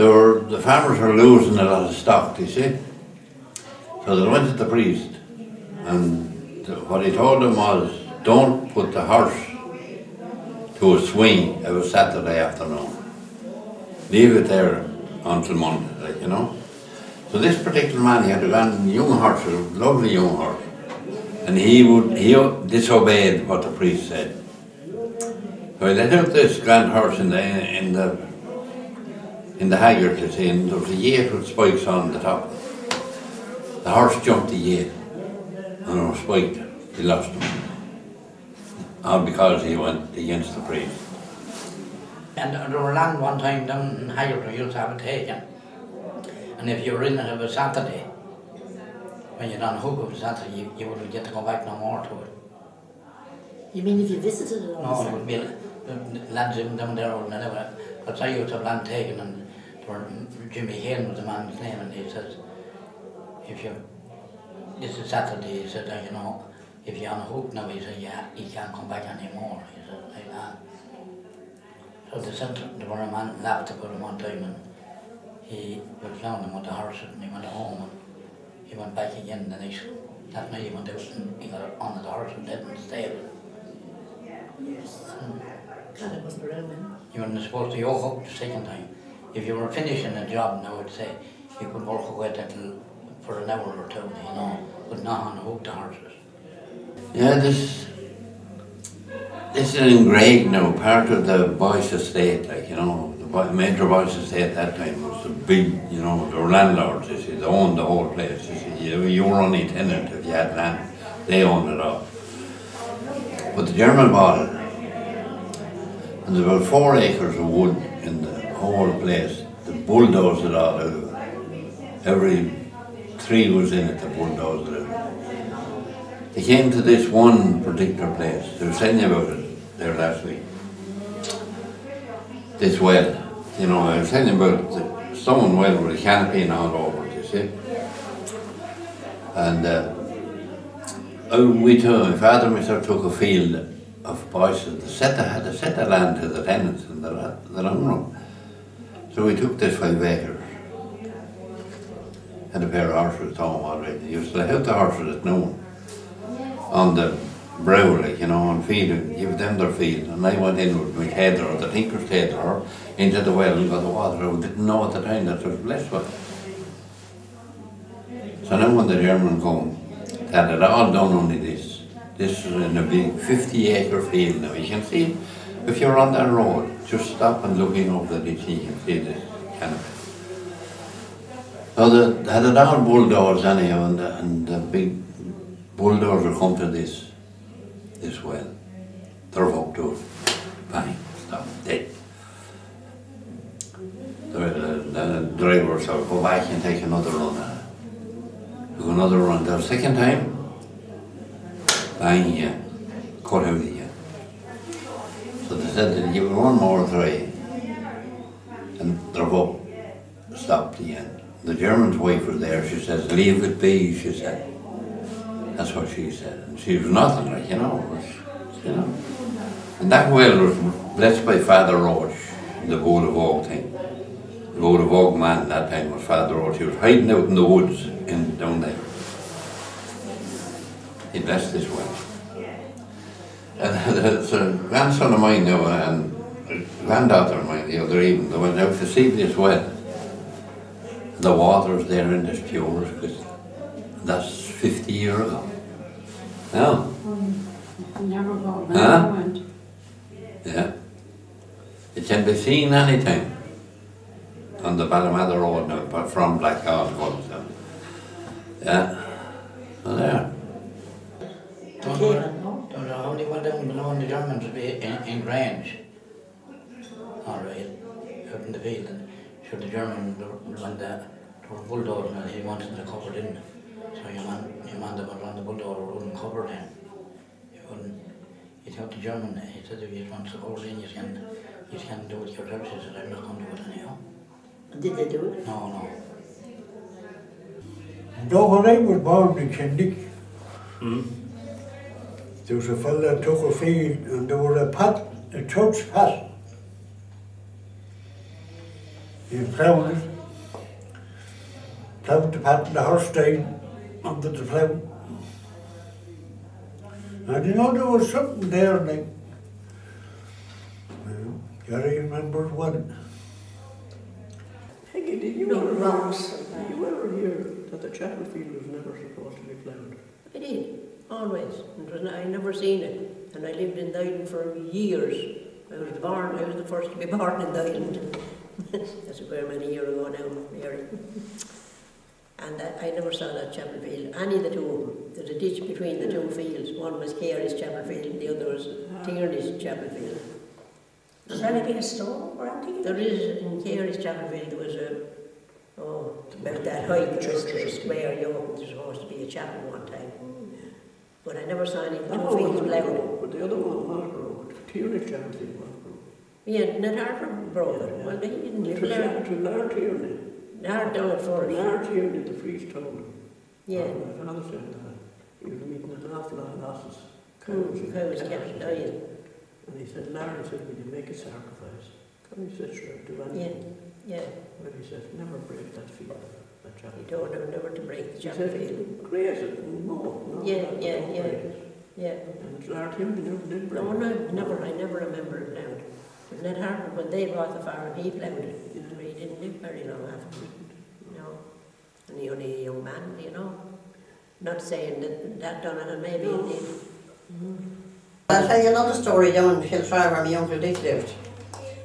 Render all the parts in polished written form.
The farmers were losing a lot of stock, you see. So they went to the priest, and what he told them was, don't put the horse to a swing every Saturday afternoon. Leave it there until Monday, like, you know. So this particular man, he had a young horse, a lovely young horse, and he disobeyed what the priest said. So he let out this grand horse in the haggard, you see, and there was a gate with spikes on the top. The horse jumped the gate, and it was spiked. He lost him. All because he went against the priest. And there were land one time down in Haggard who used to have it taken. And if you were in it on a Saturday, when you're on a hook of a Saturday, you wouldn't get to go back no more to it. You mean if you visited it on No, it Saturday? would be the lads even down there wouldn't anyway. Because I used to have land taken, and Jimmy Hale was the man's name, and he says, this is Saturday, he said, you know, if you're on a hook now, he said, yeah, he can't come back anymore. He said, like that. So they sent, there were a man laughed about him one time, and he was found him with the horse, and he went home, and he went back again that night he went out and he got on the horse and dead in the stable. Yes. God, I wasn't around then. You weren't supposed to yoke up the second time. If you were finishing a job now, I'd say, you could work away for an hour or two, you know, but not on hook the horses. Yeah, this is in Greg now, part of the Boyce estate, like, you know, the major Boyce estate at that time was a big, you know, they were landlords, you see, they owned the whole place, you see, you were only tenant if you had land, they owned it all. But the German bought it, and there were about 4 acres of wood in the whole place. They bulldozed it all out of it. Every tree was in it, they bulldozed it out. They came to this one particular place, they were telling you about it there last week. This well, you know, I was telling you about the stone well with a canopy and all over it, you see. And my father and myself took a field of Boyce's. They had to set the land to the tenants in the long run. So we took this 5 acres. Had a pair of horses at home already. They used to let out the horses at noon on the brow, like, you know, and feed them, give them their feed. And I went in with my header, or the tinker's header, into the well and got the water out. Didn't know at the time that it was blessed with it. So now when the German come, they had it all done only this. This is in a big 50-acre field now. You can see, if you're on that road, just stop and look in over the ditch, you can see this canopy. So they had it all bulldozed anyhow, and the big bulldozer come to this well. Drove up to it. Bang, stop, dead. The driver said, go back and take another run at it. Took another run. The second time, bang again, cut out again. So they said they'd give it one more try, and drove up, stopped again. The German's wife was there, she says, leave it be, she said. That's what she said. And she was nothing, like, you know. You know. And that well was blessed by Father Roach, the Bowl of Oak thing. The Bowl of Oak man at that time was Father Roach. He was hiding out in the woods down there. He blessed this well. And it's a grandson of mine now, and a granddaughter of mine the other evening, they went out to see this well. The water's there in this pure, because that's 50 years ago. No. Never go. Huh? Yeah. It can be seen anytime on the Ballymather Road now, but from Blackall comes down. Yeah. So there. Don't know how they went down below the Germans would be in Grange. All right, out in the field. And sure, the German went there to a bulldozer and he wanted to cover it in. So your man that was on the bulldozer wouldn't cover it in. He wouldn't. He told the German, he said, if you want to cover it in, you can do it yourself. He said, I'm not going to do it anyhow. Did they do it? No. No, when I was born in Kendick, there was a fellow that took a field and there was a church pat. You ploughed it. Ploughed the pattern, the horse died under the plough. And you know, there was something there like, Gary remembers one. Peggy, did you No, ever rocks. Did you ever hear that the chapel field was never supposed to be ploughed? I did, always. I never seen it. And I lived in the island for years. I was the first to be born in the island. That's very many years ago now, Mary. And I never saw that chapel field. Any of the two of them. There's a ditch between the two fields. One was Carey's chapel field, the other was Tierney's chapel field. Has there been a store or anything? There is, in Carey's chapel field, there was about that height, there was a square yoke. There's supposed to be a chapel one time. But I never saw any of the two fields ploughed. But the other one was broke. Tierney chapel field was broke. Yeah, Ned Harper broke it. Well, he didn't live there. To Larry Tierney. Nard down at first. Larry Tierney, the priest told him. Yeah. My father said that. He was meeting an awful lot of losses. Cows kept dying. And he said, Larry said, will you make a sacrifice? And he said, sure, do Yeah, anything. yeah. But he said, never break that field, that chapel. He told him never to break the He chapel said, field. graze it and mow. No, Yeah, don't yeah, break yeah. it. Yeah. And Larry Tierney never did break No, it. I never remember it ploughed. But Ned Harper, when they bought the farm, he ploughed it. Yeah. But he didn't live very long after. No. And he only a young man, you know. Not saying that done it, and maybe it did. I'll tell you another story down in Kilfryer where my uncle Dick lived.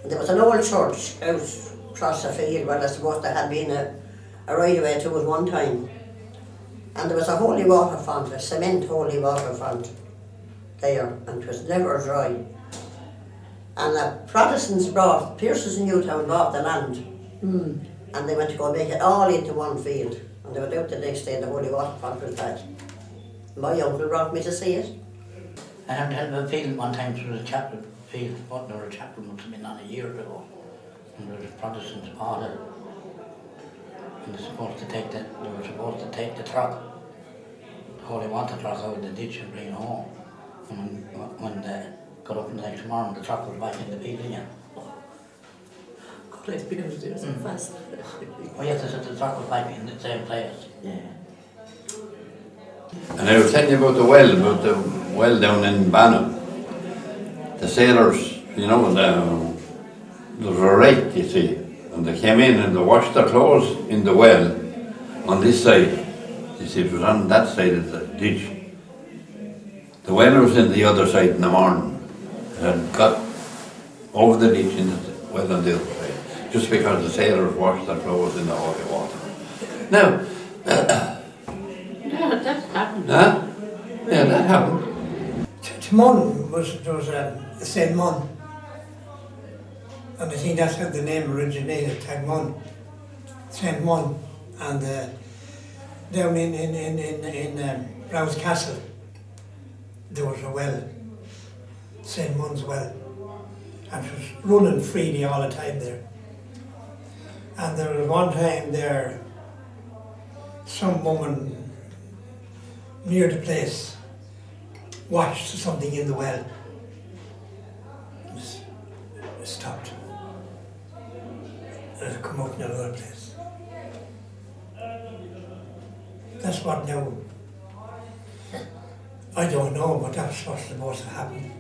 And there was an old church out across the field where I suppose there had been a right away to it one time. And there was a holy water font, a cement holy water font there, and it was never dry. And the Protestants brought, Pierces in Newtown bought the land, and they went to go make it all into one field. And they went out the next day, the holy water font was back. My uncle brought me to see it. I had a field one time through the chapel field, but there was a chapel must have been on a year ago. And there was Protestants bought it. And they were supposed to take the truck, the holy water truck out of the ditch and bring it home. And when they got up the next morning, the truck was back in the field again. God, I've been out there so fast. Oh yes, they said the truck was back in the same place. Yeah. And I was telling you about the well down in Bannon. The sailors, you know, there was a rake, you see, and they came in and they washed their clothes in the well on this side. You see, it was on that side of the ditch. The well was in the other side in the morning. It had got over the ditch into the well on the other side, just because the sailors washed their clothes in the holy water. Now, Yeah, that happened. huh? Yeah, that happened. Timon there was a Saint Mon. And I think that's how the name originated, Tagmon. Saint Mon. And down in Browns Castle, there was a well, Saint Mon's well. And it was running freely all the time there. And there was one time there, some woman near the place washed something in the well. It stopped. And it come out in another place. That's what now. I don't know, but that's what's supposed to happen.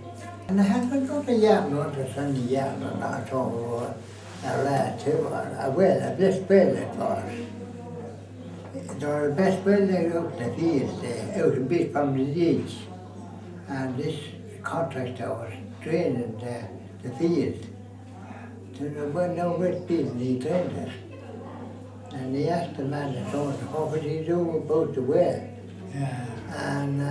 And I haven't got a yarn on the sunny yarn and I told a lad too, a best well it was. There was the best well there out in the field, out a bit from the ditch. And this contractor was draining the field. So there was no wet field and he drained it. And he asked the man that owned it, what would he do about the well? Yeah. And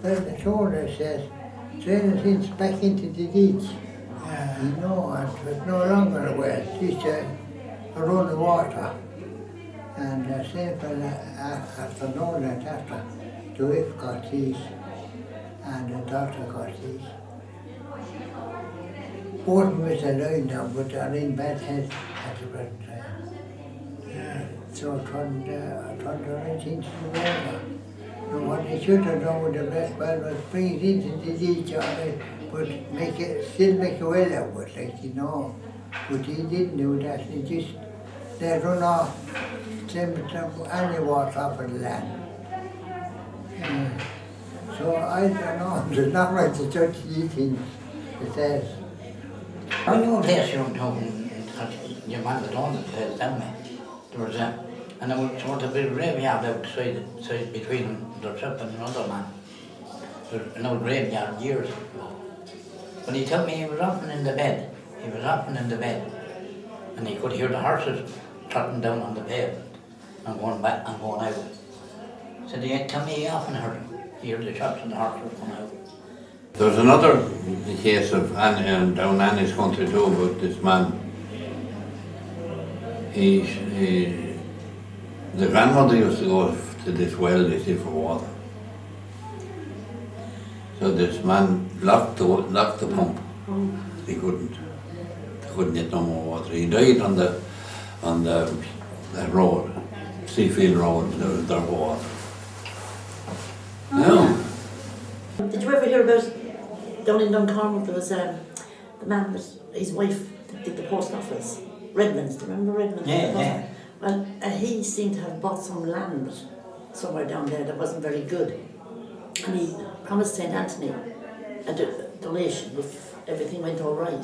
the shoulder says, drain it back into the ditch. Yeah. You know, and it was no longer a well, it's a run of water. And same for after knowing that after the wife got these and the daughter got these. Both of them was alive now, but they're in bad health at the present time. Yeah. So it turned the right into the water. And what they should have done with the best well was bring it into the ditch on it, but still make a well out of it, like, you know. But he didn't do that. They run off any water off of the land. So I don't know, there's not right to touch these things, it says. I knew a place you're talking, your man was on the place down there. There was and there was sort of a graveyard outside between themselves and another man. There was an old graveyard years ago. But he told me he was often in the bed. He was often in the bed. And he could hear the horses trotting down on the pavement and going back and going out. So he told me he often heard them. He heard the shots and the horses going out. There's another case of down Annie's country too about this man. The grandmother used to go to this well, they see, for water. So this man locked the pump. He couldn't get no more water. He died on the road, Seafield Road. There was no water. No. Did you ever hear about down in Duncormac? There was the man with his wife that did the post office. Redmond's, do you remember Redmond? Yeah. Well, he seemed to have bought some land somewhere down there that wasn't very good. And he promised St. Anthony a donation if everything went all right.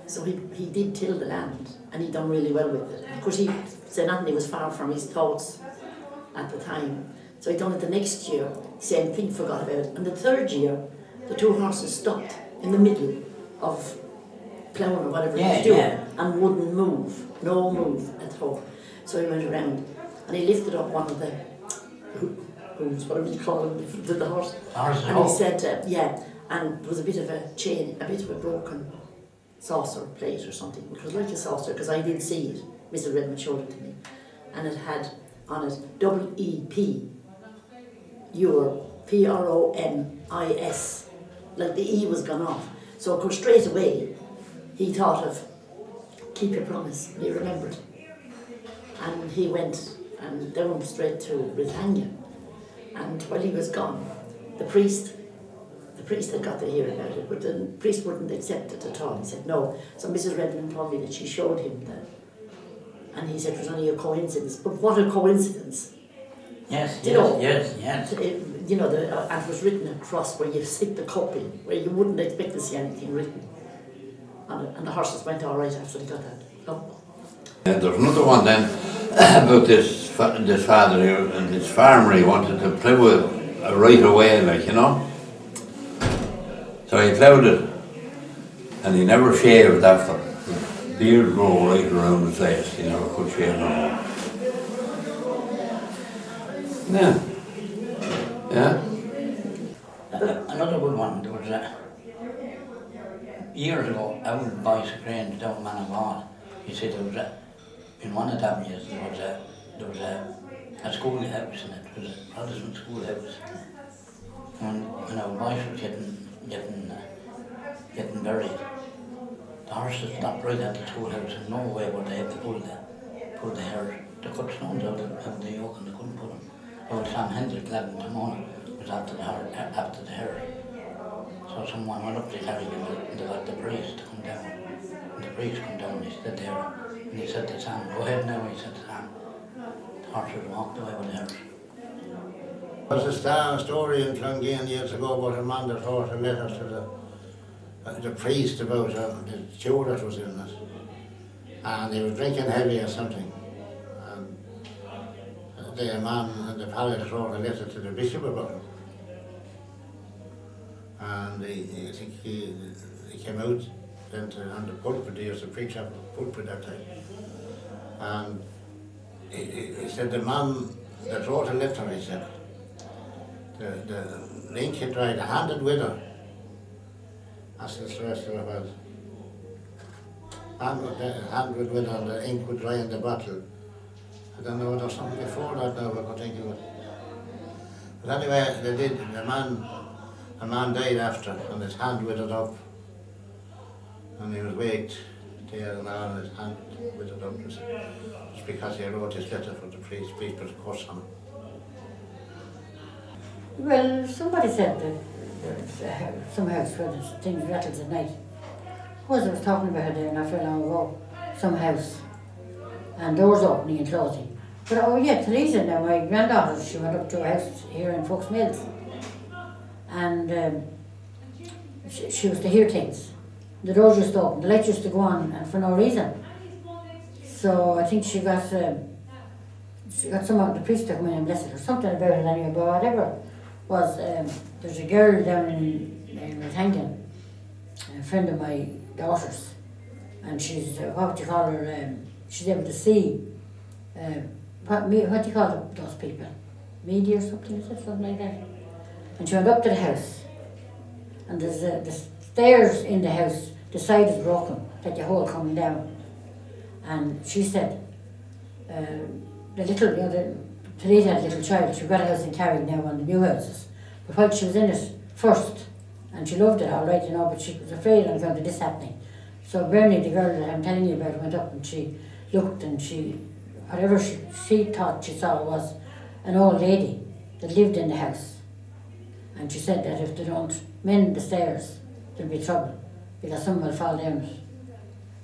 So he did till the land, and he done really well with it. Of course, St. Anthony was far from his thoughts at the time. So he done it the next year, same thing, forgot about it. And the third year, the two horses stopped in the middle of ploughing or whatever he was doing and wouldn't move, no move at all. So he went around and he lifted up one of the hooves, whatever you call them, the horse. And he said, and there was a bit of a chain, a bit of a broken saucer plate or something. It was like a saucer, because I did see it. Mr. Redmond showed it to me. And it had on it WEP, your PROMIS, like the E was gone off. So of course straight away he thought of keep your promise, and he remembered. And he went and down straight to Britannia. And while he was gone, the priest had got to hear about it, but the priest wouldn't accept it at all. He said no. So Mrs. Redmond told me that she showed him that, and he said it was only a coincidence. But what a coincidence! Yes. And it was written across where you stick the cup in, where you wouldn't expect to see anything written. And the horses went all right after they got that. No? And there's another one then about this father here and this farmer. He wanted to plough it right away, like, you know. So he ploughed it, and he never shaved after. The beard grew right around his face. He never could shave no more. Yeah. Another good one, there was years ago, I would buy some grains down Manavon. He said there was in one of them years there was a schoolhouse in it. It was a Protestant schoolhouse. And when our wife was getting buried, the horses stopped right at the schoolhouse and no way were they able to pull the hair. They cut stones out of the yoke and they couldn't pull them. Old Sam Hendrick, lad in Timona, was after the hair. So someone went up to carry him and they got the priest to come down. And the priest come down and he stood there and he said to Sam, go ahead now, he said to Sam. The horses walked away with the hair. There was a story in Clongeen years ago about a man that wrote a letter to the priest about the stew that was in it. And he was drinking heavy or something. And the man in the parish wrote a letter to the bishop about him. And I think he came out then on the pulpit. He used to preach up the pulpit that time. And he said the man that wrote a letter, he said, the link he tried, handed with her. That's the rest of it was. Handed with her, and the ink would dry in the bottle. I don't know, there was something before that now, I can't think of it. But anyway, they did, a man died after, and his hand withered up. And he was waked there and all, and his hand withered up. Just because he wrote his letter for the priest put a curse on him. Well, somebody said that some house where the things rattled at night. I was talking about her there not very long ago, some house, and doors opening and closing. But oh yeah, Teresa now, my granddaughter, she went up to a house here in Fox Mills, and she was to hear things. The doors used to open, the lights used to go on, and for no reason. So I think she got someone, the priest to come in and bless it or something about it anyway, but whatever was, there's a girl down in Wellington, a friend of my daughter's, and she's, what do you call her, she's able to see, what do you call those people? Media or something, is it something like that? And she went up to the house, and there's the stairs in the house, the side is broken, like a hole coming down. And she said, Teresa had a little child, she got a house in Carrick now, one of the new houses. But while she was in it first, and she loved it all right, you know, but she was afraid on account of this happening. So Bernie, the girl that I'm telling you about, went up and she looked, and whatever she thought she saw was an old lady that lived in the house. And she said that if they don't mend the stairs, there'll be trouble, because someone will fall down it.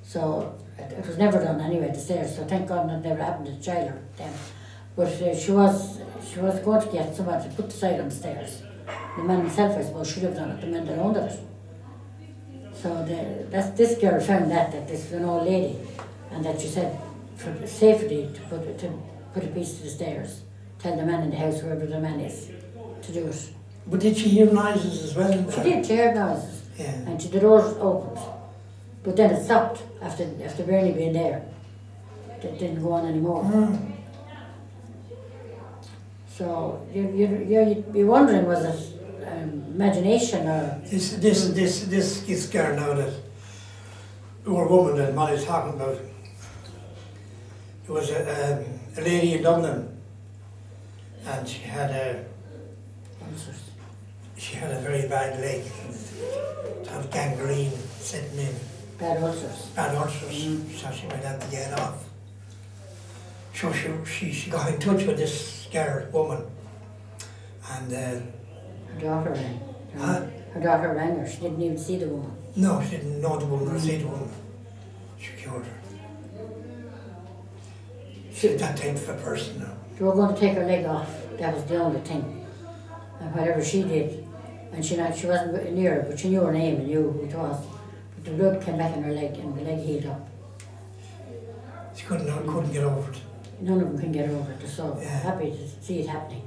So it was never done anyway, the stairs, so thank God it never happened to the child or them. But she was going to get someone to put the side on the stairs. The man himself, I suppose, should have done it, the man that owned it. So this girl found that this was an old lady, and that she said for safety to put a piece to the stairs, tell the man in the house, whoever the man is, to do it. But did she hear noises as well? She did, she heard noises, Yeah. and the doors opened. But then it stopped after Bernie being there. It didn't go on anymore. Mm. So you'd be wondering, was it imagination or? This girl now, that poor woman that Molly's talking about. There was a lady in Dublin, and she had a very bad leg, had gangrene setting in. Bad ulcers. Bad ulcers, so she went out to get it off. So she got in touch with this girl, woman, and Her daughter rang. Huh? Her daughter rang her. She didn't even see the woman. no, she didn't know the woman or see the woman. She cured her. She's that type of a person now. They were going to take her leg off. That was the only thing. And whatever she did, and she wasn't near her, but she knew her name and knew who it was. But the blood came back in her leg, and the leg healed up. She couldn't get over it. None of them can get over it. They're so Yeah. happy to see it happening.